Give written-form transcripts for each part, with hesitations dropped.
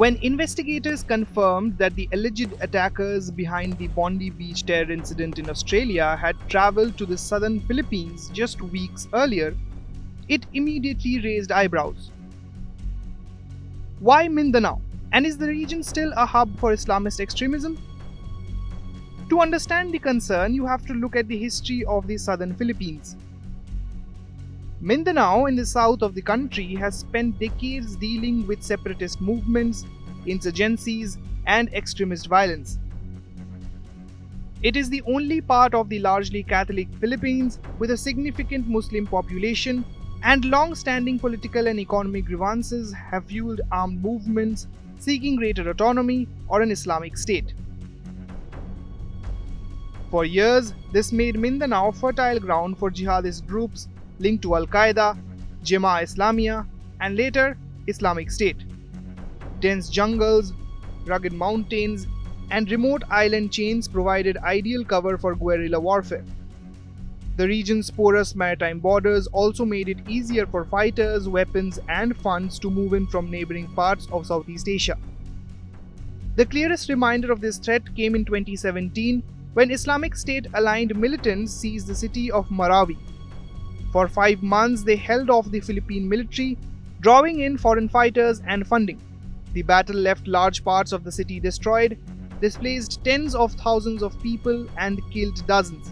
When investigators confirmed that the alleged attackers behind the Bondi beach terror incident in Australia had travelled to the southern Philippines just weeks earlier, it immediately raised eyebrows. Why Mindanao? And is the region still a hub for Islamist extremism? To understand the concern, you have to look at the history of the southern Philippines. Mindanao, in the south of the country, has spent decades dealing with separatist movements, insurgencies, and extremist violence. It is the only part of the largely Catholic Philippines with a significant Muslim population, and long-standing political and economic grievances have fueled armed movements seeking greater autonomy or an Islamic State. For years, this made Mindanao fertile ground for jihadist groups linked to al-Qaeda, Jemaah Islamiyah, and later Islamic State. Dense jungles, rugged mountains, and remote island chains provided ideal cover for guerrilla warfare. The region's porous maritime borders also made it easier for fighters, weapons, and funds to move in from neighboring parts of Southeast Asia. The clearest reminder of this threat came in 2017 when Islamic State aligned militants seized the city of Marawi. For 5 months, they held off the Philippine military, drawing in foreign fighters and funding. The battle left large parts of the city destroyed, displaced tens of thousands of people, and killed dozens.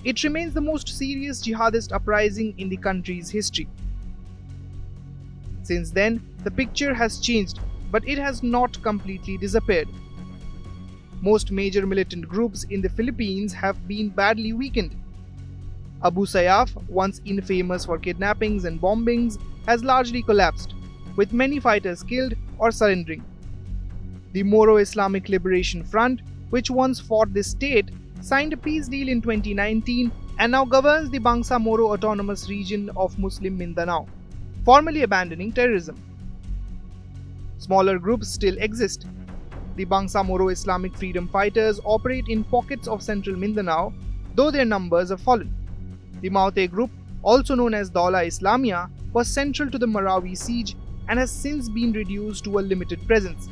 It remains the most serious jihadist uprising in the country's history. Since then, the picture has changed, but it has not completely disappeared. Most major militant groups in the Philippines have been badly weakened. Abu Sayyaf, once infamous for kidnappings and bombings, has largely collapsed, with many fighters killed or surrendering. The Moro Islamic Liberation Front, which once fought this state, signed a peace deal in 2019 and now governs the Bangsamoro Autonomous Region of Muslim Mindanao, formally abandoning terrorism. Smaller groups still exist. The Bangsamoro Islamic Freedom Fighters operate in pockets of central Mindanao, though their numbers have fallen. The Maute group, also known as Jemaah Islamiyah, was central to the Marawi siege and has since been reduced to a limited presence.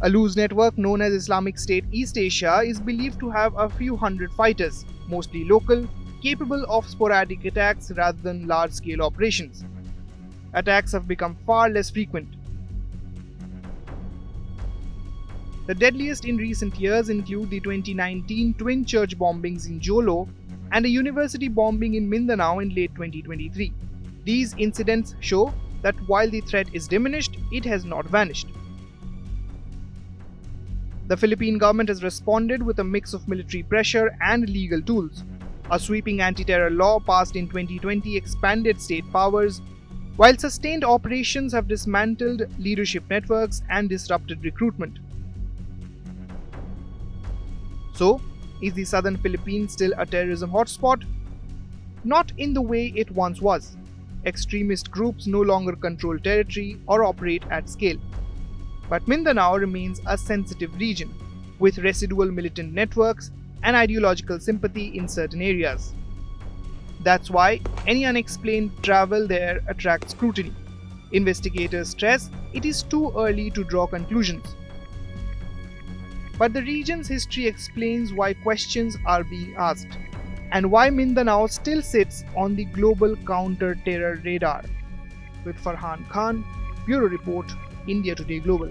A loose network known as Islamic State East Asia is believed to have a few hundred fighters, mostly local, capable of sporadic attacks rather than large-scale operations. Attacks have become far less frequent. The deadliest in recent years include the 2019 twin church bombings in Jolo and a university bombing in Mindanao in late 2023. These incidents show that while the threat is diminished, it has not vanished. The Philippine government has responded with a mix of military pressure and legal tools. A sweeping anti-terror law passed in 2020 expanded state powers, while sustained operations have dismantled leadership networks and disrupted recruitment. So, is the southern Philippines still a terrorism hotspot? Not in the way it once was. Extremist groups no longer control territory or operate at scale. But Mindanao remains a sensitive region, with residual militant networks and ideological sympathy in certain areas. That's why any unexplained travel there attracts scrutiny. Investigators stress it is too early to draw conclusions. But the region's history explains why questions are being asked, and why Mindanao still sits on the global counter-terror radar. With Farhan Khan, Bureau Report, India Today Global.